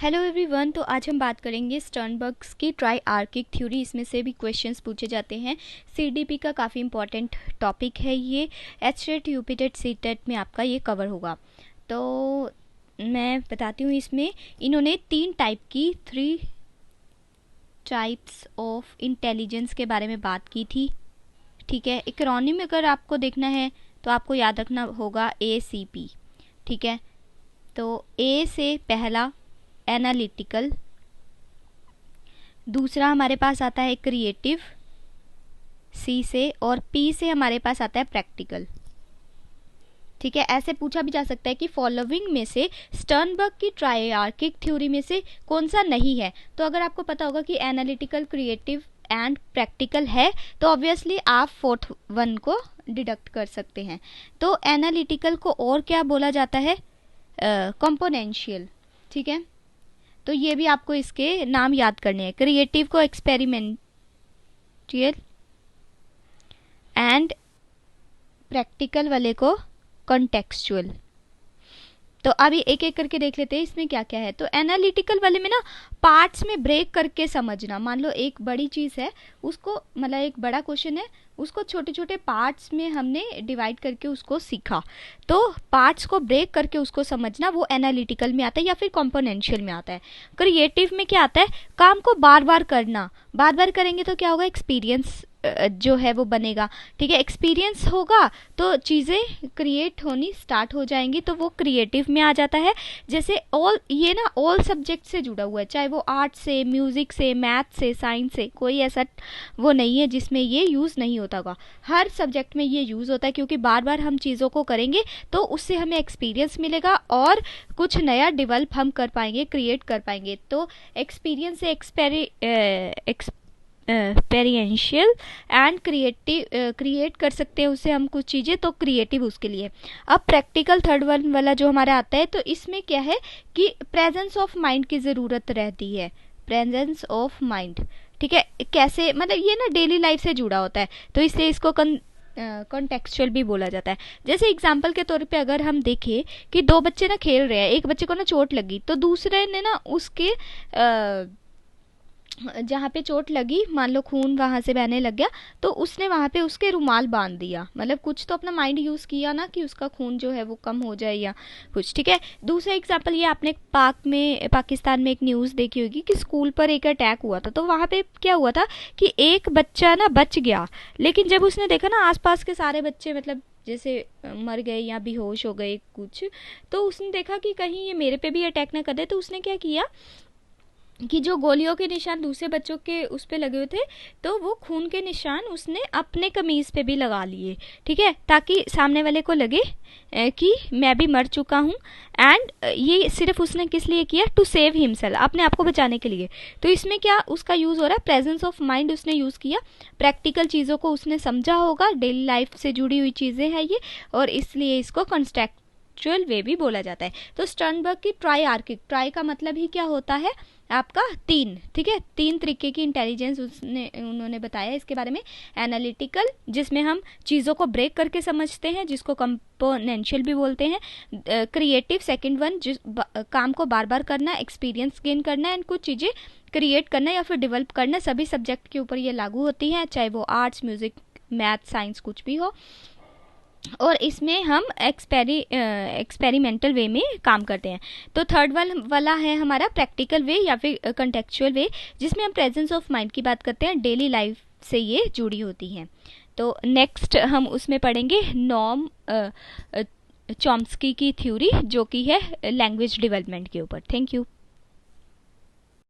Hello everyone. तो आज हम बात करेंगे स्टर्नबर्ग्स की ट्राइआर्किक थ्योरी। इसमें से भी क्वेश्चंस पूछे जाते हैं। सीडीपी का काफ़ी इंपॉर्टेंट टॉपिक है ये। एचटेट यूपीटेट सीटेट में आपका ये कवर होगा। तो मैं बताती हूँ, इसमें इन्होंने थ्री टाइप्स ऑफ इंटेलिजेंस के बारे में बात की थी। ठीक है, एक्रोनिम अगर आपको देखना है तो आपको याद रखना होगा ACP। ठीक है, तो ए से पहला एनालिटिकल, दूसरा हमारे पास आता है क्रिएटिव सी से, और पी से हमारे पास आता है प्रैक्टिकल। ठीक है, ऐसे पूछा भी जा सकता है कि फॉलोइंग में से स्टर्नबर्ग की ट्राइआर्किक थ्योरी में से कौन सा नहीं है। तो अगर आपको पता होगा कि एनालिटिकल, क्रिएटिव एंड प्रैक्टिकल है तो ऑब्वियसली आप फोर्थ वन को डिडक्ट कर सकते हैं। तो एनालिटिकल को और क्या बोला जाता है? कंपोनेंशियल। ठीक है, तो ये भी आपको इसके नाम याद करने हैं। क्रिएटिव को एक्सपेरिमेंटियल एंड प्रैक्टिकल वाले को कॉन्टेक्सचुअल। तो अभी एक एक करके देख लेते हैं इसमें क्या क्या है। तो एनालिटिकल वाले में ना पार्ट्स में ब्रेक करके समझना। मान लो एक बड़ी चीज़ है, उसको मतलब एक बड़ा क्वेश्चन है, उसको छोटे छोटे पार्ट्स में हमने डिवाइड करके उसको सीखा। तो पार्ट्स को ब्रेक करके उसको समझना, वो एनालिटिकल में आता है या फिर कॉम्पोनेंशियल में आता है। क्रिएटिव में क्या आता है? काम को बार बार करना। बार बार करेंगे तो क्या होगा? एक्सपीरियंस जो है वो बनेगा। ठीक है, एक्सपीरियंस होगा तो चीज़ें क्रिएट होनी स्टार्ट हो जाएंगी, तो वो क्रिएटिव में आ जाता है। जैसे ऑल, ये ना ऑल सब्जेक्ट से जुड़ा हुआ है, चाहे वो आर्ट से, म्यूजिक से, मैथ से, साइंस से, कोई ऐसा वो नहीं है जिसमें ये यूज़ नहीं होता होगा। हर सब्जेक्ट में ये यूज़ होता है, क्योंकि बार बार हम चीज़ों को करेंगे तो उससे हमें एक्सपीरियंस मिलेगा और कुछ नया डेवलप हम कर पाएंगे, क्रिएट कर पाएंगे। तो एक्सपीरियंस से एक्सपेरियंशियल एंड क्रिएटिव क्रिएट कर सकते हैं उससे हम कुछ चीज़ें, तो क्रिएटिव उसके लिए। अब प्रैक्टिकल थर्ड वन वाला जो हमारा आता है, तो इसमें क्या है कि प्रेजेंस ऑफ माइंड की ज़रूरत रहती है। प्रेजेंस ऑफ माइंड, ठीक है, कैसे? मतलब ये ना डेली लाइफ से जुड़ा होता है, तो इसलिए इसको कॉन्टेक्सचुअल भी बोला जाता है। जैसे एग्जाम्पल के तौर पे अगर हम देखें कि दो बच्चे ना खेल रहे हैं, एक बच्चे को ना चोट लगी, तो दूसरे ने ना उसके जहाँ पे चोट लगी, मान लो खून वहाँ से बहने लग गया, तो उसने वहाँ पे उसके रुमाल बांध दिया। मतलब कुछ तो अपना माइंड यूज़ किया ना कि उसका खून जो है वो कम हो जाए या कुछ। ठीक है, दूसरा एग्जांपल, ये आपने पाकिस्तान में एक न्यूज़ देखी होगी कि स्कूल पर एक अटैक हुआ था। तो वहाँ पे क्या हुआ था कि एक बच्चा ना बच गया, लेकिन जब उसने देखा ना आसपास के सारे बच्चे मतलब जैसे मर गए या बेहोश हो गए कुछ, तो उसने देखा कि कहीं ये मेरे पे भी अटैक ना कर दे। तो उसने क्या किया कि जो गोलियों के निशान दूसरे बच्चों के उस पे लगे हुए थे, तो वो खून के निशान उसने अपने कमीज़ पे भी लगा लिए। ठीक है, ताकि सामने वाले को लगे कि मैं भी मर चुका हूँ। एंड ये सिर्फ उसने किस लिए किया? टू सेव हिमसेल्फ, अपने आप को बचाने के लिए। तो इसमें क्या उसका यूज़ हो रहा है? प्रेजेंस ऑफ माइंड उसने यूज़ किया। प्रैक्टिकल चीज़ों को उसने समझा होगा, डेली लाइफ से जुड़ी हुई चीज़ें हैं ये, और इसलिए इसको कंस्ट्रक्चुअल वे भी बोला जाता है। तो स्टर्नबर्ग की ट्राइआर्किक, ट्राई का मतलब ही क्या होता है आपका? तीन। ठीक है, तीन तरीके की इंटेलिजेंस उन्होंने बताया इसके बारे में। एनालिटिकल, जिसमें हम चीज़ों को ब्रेक करके समझते हैं, जिसको कंपोनेंशियल भी बोलते हैं। क्रिएटिव सेकंड वन, जिस काम को बार बार करना, एक्सपीरियंस गेन करना एंड कुछ चीज़ें क्रिएट करना या फिर डेवलप करना। सभी सब्जेक्ट के ऊपर ये लागू होती हैं, चाहे वो आर्ट्स, म्यूजिक, मैथ, साइंस कुछ भी हो। और इसमें हम एक्सपेरिमेंटल वे में काम करते हैं। तो थर्ड वाला है हमारा प्रैक्टिकल वे या फिर कंटेक्चुअल वे, जिसमें हम प्रेजेंस ऑफ माइंड की बात करते हैं, डेली लाइफ से ये जुड़ी होती हैं। तो नेक्स्ट हम उसमें पढ़ेंगे नॉर्म चॉम्स्की की थ्योरी, जो कि है लैंग्वेज डेवलपमेंट के ऊपर। Thank you.